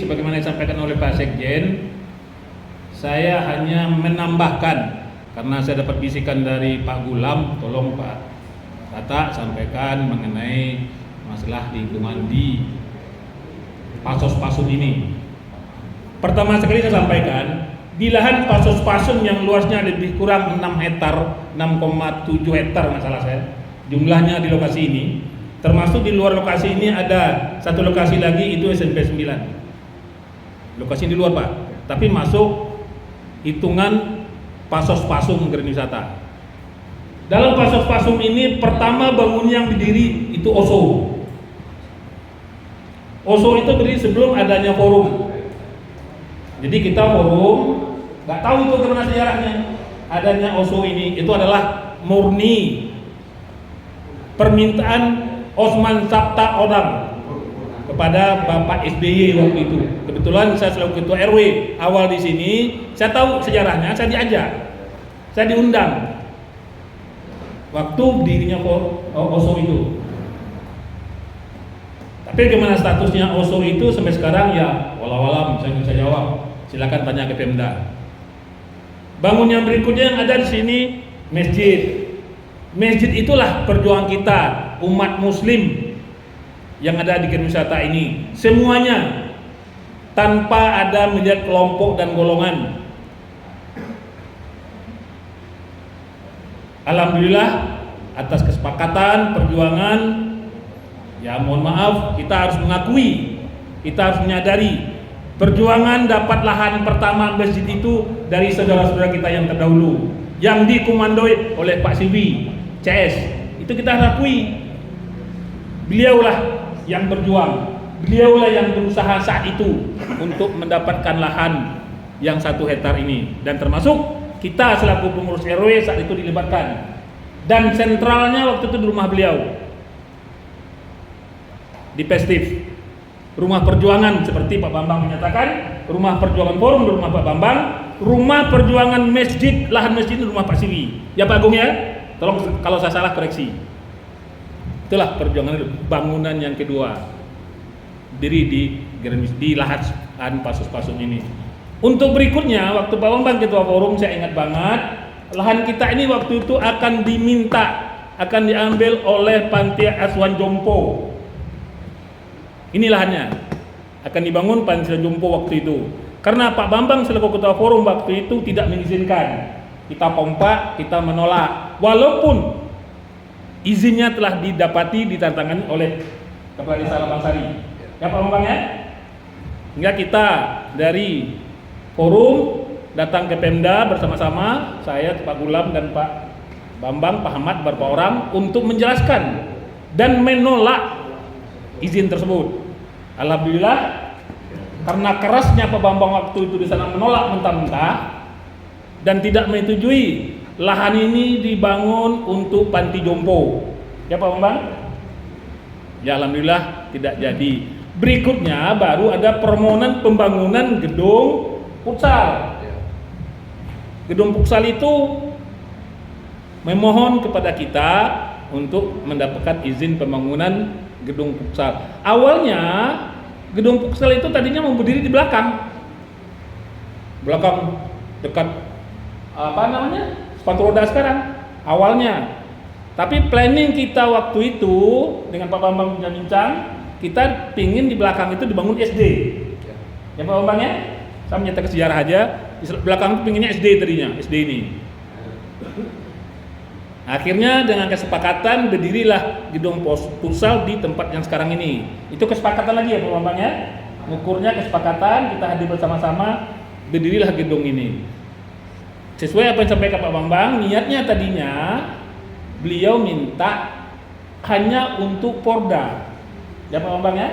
sebagaimana disampaikan oleh Pak Sekjen, saya hanya menambahkan karena saya dapat bisikan dari Pak Gulam, tolong Pak Tata sampaikan mengenai masalah lingkungan di Pasos-Pasun ini. Pertama sekali saya sampaikan, di lahan Pasos-Pasun yang luasnya lebih kurang 6 hektar, 6,7 hektar masalah saya, jumlahnya di lokasi ini, termasuk di luar lokasi ini ada satu lokasi lagi, itu SMP 9. Lokasi di luar Pak, tapi masuk hitungan Pasos-Pasung Grand Wisata. Dalam Pasos-Pasung ini pertama bangun yang berdiri itu OSO. OSO itu berdiri sebelum adanya forum. Jadi kita forum, nggak tahu itu gimana sejarahnya. Adanya OSO ini itu adalah murni permintaan Osman Sabta Odang kepada Bapak SBY waktu itu. Kebetulan saya selaku ketua RW awal di sini, saya tahu sejarahnya, saya diajak, saya diundang waktu dirinya OSO itu. Tapi gimana statusnya OSO itu sampai sekarang ya walau-walam, saya bisa jawab. Silakan tanya ke Pemda. Bangun yang berikutnya yang ada di sini masjid. Masjid itulah perjuangan kita umat Muslim yang ada di Grand Wisata ini. Semuanya tanpa ada melihat kelompok dan golongan. Alhamdulillah atas kesepakatan perjuangan, ya mohon maaf, kita harus mengakui, kita harus menyadari perjuangan dapat lahan pertama masjid itu dari saudara-saudara kita yang terdahulu yang dikomandoi oleh Pak Sibi CS. Itu kita harus akui. Beliaulah yang berjuang, beliaulah yang berusaha saat itu untuk mendapatkan lahan yang 1 hektar ini, dan termasuk kita selaku pengurus RW saat itu dilibatkan, dan sentralnya waktu itu di rumah beliau di Festif, rumah perjuangan seperti Pak Bambang menyatakan, rumah perjuangan forum di rumah Pak Bambang, rumah perjuangan masjid, lahan masjid di rumah Pak Siwi. Ya Pak Agung ya, tolong kalau saya salah koreksi. Itulah perjuangan bangunan yang kedua diri di lahan Pasos-Pasung ini. Untuk berikutnya, waktu Pak Bambang ketua forum, saya ingat banget, lahan kita ini waktu itu akan diambil oleh Panti Asuhan Jompo. Ini lahannya akan dibangun Panti Asuhan Jompo waktu itu. Karena Pak Bambang selaku ketua forum waktu itu tidak mengizinkan. Kita pompa, kita menolak. Walaupun izinnya telah didapati, ditandatangani oleh Kepala Desa Lambang-Sari. Ya Pak Bambang ya? Hingga kita dari forum datang ke Pemda bersama-sama, saya, Pak Gulam dan Pak Bambang, Pak Ahmad, beberapa orang untuk menjelaskan dan menolak izin tersebut. Alhamdulillah karena kerasnya Pak Bambang waktu itu di sana menolak mentah-mentah dan tidak menyetujui lahan ini dibangun untuk Panti Jompo. Ya Pak Bambang? Ya alhamdulillah tidak jadi. Berikutnya baru ada permohonan pembangunan gedung futsal. Gedung futsal itu memohon kepada kita untuk mendapatkan izin pembangunan gedung futsal. Awalnya gedung futsal itu tadinya mau berdiri di belakang dekat sepatu roda sekarang awalnya. Tapi planning kita waktu itu dengan Pak Bambang bincang, kita pingin di belakang itu dibangun SD. Ya Pak Bambang ya? Saya menyatakan sejarah aja. Di belakang itu pinginnya SD tadinya, SD ini. Akhirnya dengan kesepakatan berdirilah gedung futsal di tempat yang sekarang ini. Itu kesepakatan lagi ya Pak Bambang ya? Ukurnya kesepakatan, kita hadir bersama-sama, berdirilah gedung ini. Sesuai apa yang disampaikan Pak Bambang, niatnya tadinya beliau minta hanya untuk Porda. Ya Pak Bambang ya?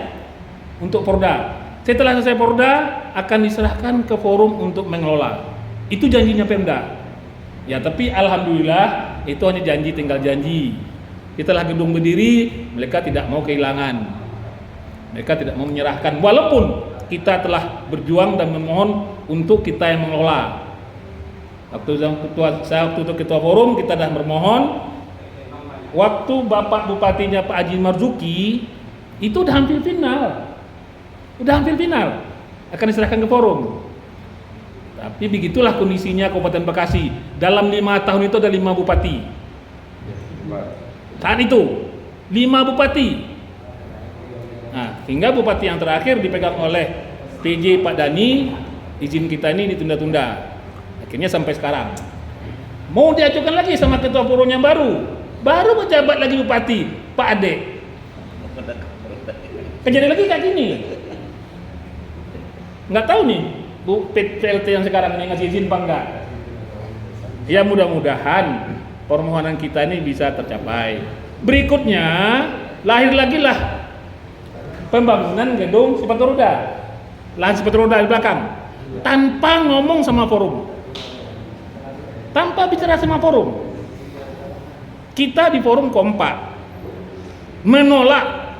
Untuk Porda. Setelah selesai Porda akan diserahkan ke forum untuk mengelola. Itu janjinya Pemda. Ya tapi alhamdulillah itu hanya janji, tinggal janji. Setelah gedung berdiri, mereka tidak mau kehilangan. Mereka tidak mau menyerahkan. Walaupun kita telah berjuang dan memohon untuk kita yang mengelola. Waktu saya waktu itu ketua forum, kita sudah bermohon. Waktu Bapak Bupatinya Pak Haji Marzuki itu udah hampir final. akan diserahkan ke forum. Tapi begitulah kondisinya Kabupaten Bekasi. Dalam 5 tahun itu ada 5 bupati. Saat itu 5 bupati. Nah, hingga bupati yang terakhir dipegang oleh PJ Pak Dani, izin kita ini ditunda-tunda. Akhirnya sampai sekarang. Mau diajukan lagi sama ketua forum yang baru menjabat lagi bupati, Pak Ade. Kejadian lagi kayak gini. Nggak tahu nih, Bu PLT yang sekarang ini ngasih izin apa enggak. Ya mudah-mudahan permohonan kita ini bisa tercapai. Berikutnya, lahir lagi lah pembangunan gedung sepatu roda. Lahan sepatu roda di belakang. Tanpa ngomong sama forum. Tanpa bicara sama forum. Kita di forum kompak. Menolak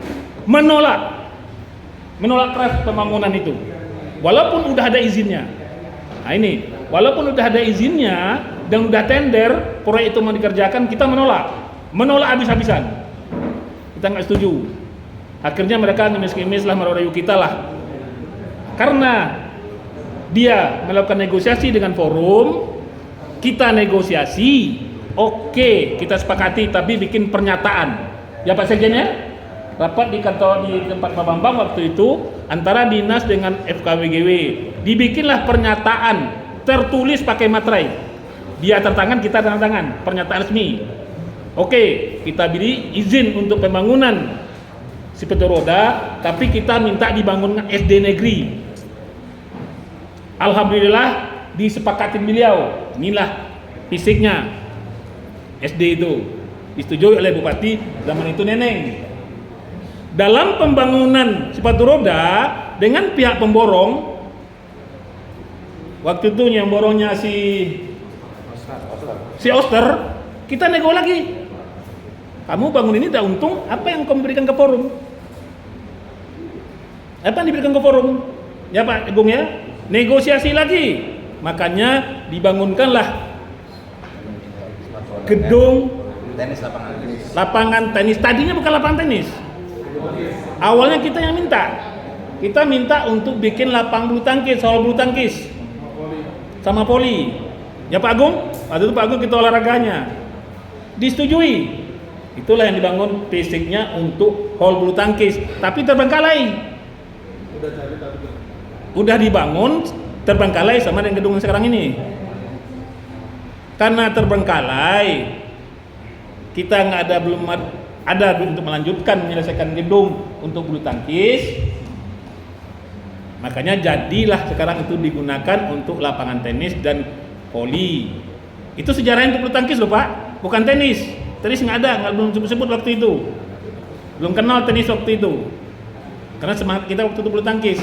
keras pembangunan itu. Walaupun udah ada izinnya. Nah ini, walaupun udah ada izinnya dan udah tender, proyek itu mau dikerjakan, kita menolak habis-habisan. Kita nggak setuju. Akhirnya mereka ngemis-ngemis lah, merayu kita lah. Karena dia melakukan negosiasi dengan forum, kita negosiasi, oke, kita sepakati, tapi bikin pernyataan. Ya Pak Sekjen ya? Rapat di kantor di tempat Pak Bambang waktu itu antara dinas dengan FKWGW, dibikinlah pernyataan tertulis pakai materai. Dia tertangan, kita tanda tangan, pernyataan resmi. Oke, kita beri izin untuk pembangunan sepatu roda, tapi kita minta dibangunkan SD negeri. Alhamdulillah disepakatin beliau. Inilah fisiknya SD itu disetujui oleh Bupati zaman itu Neneng. Dalam pembangunan sepatu roda dengan pihak pemborong, waktu itu yang borongnya si Oster, kita nego lagi. Kamu bangun ini udah untung, apa yang kamu berikan ke forum? Apa yang diberikan ke forum? Ya Pak Agung ya, negosiasi lagi. Makanya dibangunkanlah gedung lapangan tenis. Tadinya bukan lapangan tenis. Awalnya kita yang minta. Kita minta untuk bikin lapang bulu tangkis, hall bulu tangkis sama poli. Ya Pak Agung, waktu itu Pak Agung kita olahraganya. Disetujui. Itulah yang dibangun basicnya untuk hall bulu tangkis, tapi terbengkalai. Udah dibangun, terbengkalai sama dengan gedung yang sekarang ini. Karena terbengkalai, kita nggak ada, belum ada untuk melanjutkan menyelesaikan gedung untuk bulu tangkis. Makanya jadilah sekarang itu digunakan untuk lapangan tenis dan voli. Itu sejarahnya untuk bulu tangkis loh Pak, bukan tenis. Tenis nggak ada, belum disebut waktu itu. Belum kenal tenis waktu itu. Karena semangat kita waktu itu bulu tangkis.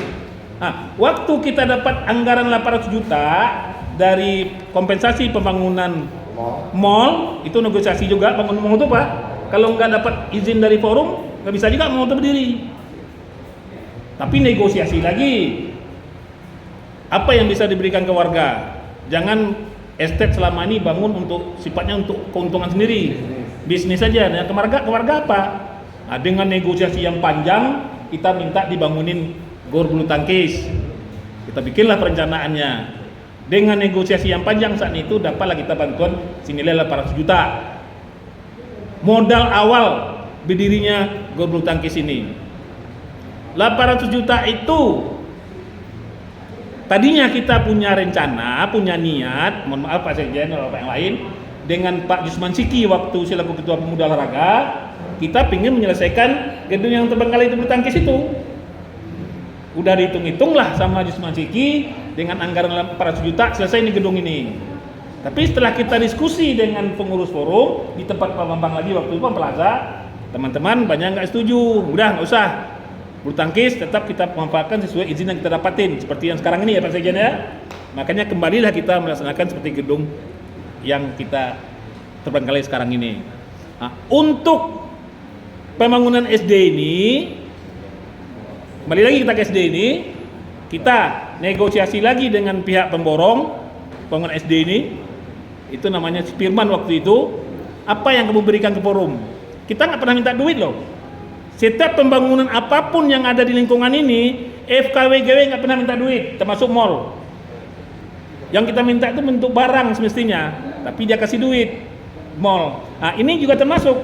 Nah, waktu kita dapat anggaran 800 juta dari kompensasi pembangunan mall, itu negosiasi juga bangun mall itu Pak. Kalau nggak dapat izin dari forum, nggak bisa juga mall itu berdiri. Tapi negosiasi lagi. Apa yang bisa diberikan ke warga? Jangan estate selama ini bangun untuk sifatnya untuk keuntungan sendiri, bisnis saja. Nah, ke warga apa? Nah, dengan negosiasi yang panjang, kita minta dibangunin gor bulu tangkis. Kita bikinlah perencanaannya. Dengan negosiasi yang panjang saat itu dapatlah kita bantuan senilai 800 juta. Modal awal berdirinya gor bulu tangkis ini. 800 juta itu tadinya kita punya rencana, punya niat, mohon maaf Pak Sekjen atau Pak yang lain, dengan Pak Jusman Siki waktu selaku Ketua Pemuda Olahraga, kita ingin menyelesaikan gedung yang terbengkalai itu bulu tangkis itu. Udah dihitung-hitung lah sama Jusman Siki, dengan anggaran 400 juta selesai nih gedung ini. Tapi setelah kita diskusi dengan pengurus forum di tempat Pak Bambang lagi waktu itu Pak Plaza, teman-teman banyak nggak setuju, udah nggak usah. Bulu tangkis tetap kita memanfaatkan sesuai izin yang kita dapatin seperti yang sekarang ini ya Pak Sekjen ya. Makanya kembalilah kita melaksanakan seperti gedung yang kita terbengkalai sekarang ini. Nah, untuk pembangunan SD ini, kembali lagi kita ke SD ini, kita negosiasi lagi dengan pihak pemborong pembangunan SD ini. Itu namanya Firman waktu itu. Apa yang kamu berikan ke forum? Kita nggak pernah minta duit loh. Setiap pembangunan apapun yang ada di lingkungan ini, FKWGW nggak pernah minta duit, termasuk mall. Yang kita minta itu bentuk barang semestinya, tapi dia kasih duit, mall. Nah, ini juga termasuk.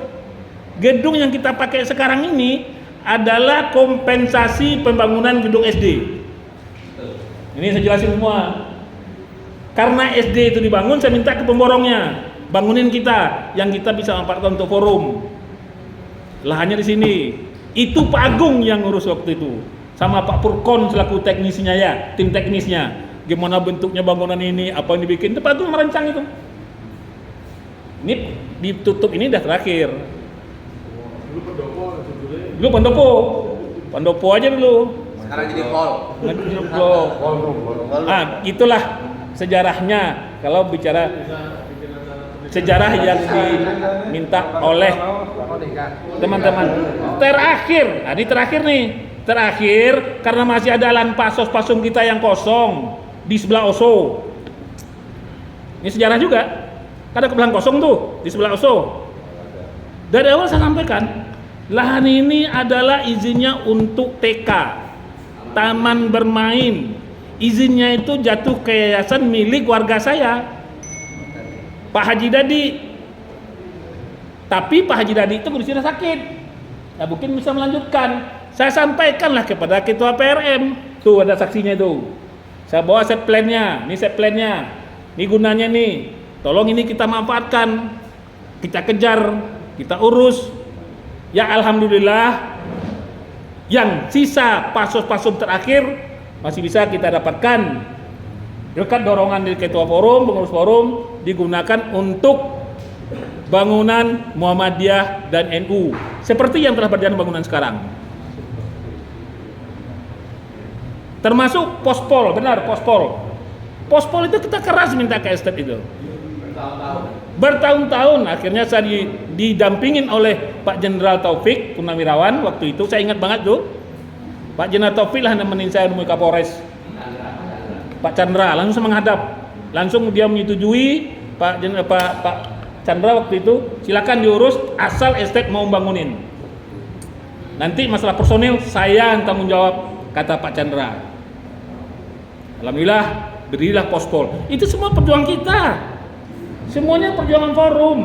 Gedung yang kita pakai sekarang ini adalah kompensasi pembangunan gedung SD. Ini saya jelasin semua. Karena SD itu dibangun, saya minta ke pemborongnya, bangunin kita, yang kita bisa manfaatkan untuk forum. Lahannya di sini. Itu Pak Agung yang ngurus waktu itu, sama Pak Purkon selaku teknisnya ya, tim teknisnya. Gimana bentuknya bangunan ini, apa yang dibikin, itu Pak Agung merancang itu. Ini ditutup, ini udah terakhir. Dulu pendopo aja dulu. Sekarang jadi mall. Ah, itulah sejarahnya. Kalau bicara sejarah yang diminta oleh teman-teman. Terakhir, ini terakhir nih. Terakhir, karena masih ada lahan pasos-pasung kita yang kosong di sebelah Oso. Ini sejarah juga. Ada lahan kosong tuh di sebelah Oso. Dari awal saya sampaikan, lahan ini adalah izinnya untuk TK, taman bermain. Izinnya itu jatuh ke yayasan milik warga saya, Pak Haji Dadi. Tapi Pak Haji Dadi itu berusia sakit, ya mungkin bisa melanjutkan. Saya sampaikanlah kepada ketua PRM, tuh ada saksinya itu. Saya bawa set plan-nya, ini set plan-nya, ini gunanya nih. Tolong ini kita manfaatkan, kita kejar, kita urus. Ya alhamdulillah, yang sisa pasos-pasos terakhir masih bisa kita dapatkan. Dekat dorongan dari ketua forum, pengurus forum, digunakan untuk bangunan Muhammadiyah dan NU, seperti yang telah berjalan bangunan sekarang. Termasuk pospol, benar pospol. Pospol itu kita keras minta ke estate itu. Bertahun-tahun, akhirnya saya didampingin oleh Pak Jenderal Taufik Purnawirawan waktu itu. Saya ingat banget tuh, Pak Jenderal Taufik lah nemenin saya menemui Kapolres Pak Chandra, langsung menghadap, langsung dia menyetujui Pak Chandra waktu itu, silakan diurus asal estate mau bangunin. Nanti masalah personil saya yang tanggung jawab, kata Pak Chandra. Alhamdulillah berdirilah pospol. Itu semua perjuangan kita. Semuanya perjuangan forum.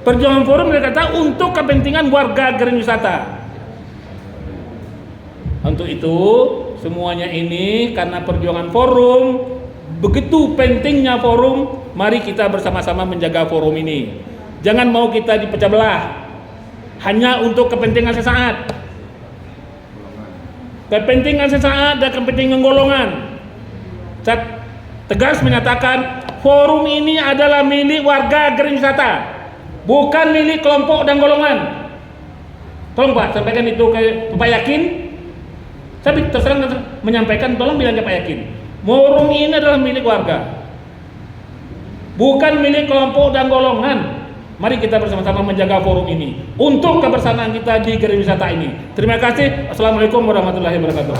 Perjuangan forum mereka kata untuk kepentingan warga Grand Wisata. Untuk itu semuanya ini karena perjuangan forum, begitu pentingnya forum, mari kita bersama-sama menjaga forum ini. Jangan mau kita dipecah belah hanya untuk kepentingan sesaat. Kepentingan sesaat dan kepentingan golongan. Saya tegas menyatakan forum ini adalah milik warga Grand Wisata, bukan milik kelompok dan golongan. Tolong Pak sampaikan itu ke Pak Yakin. Saya terserang menyampaikan, tolong bilang ke Pak Yakin, forum ini adalah milik warga, bukan milik kelompok dan golongan. Mari kita bersama-sama menjaga forum ini untuk kebersamaan kita di Grand Wisata ini. Terima kasih. Assalamualaikum warahmatullahi wabarakatuh.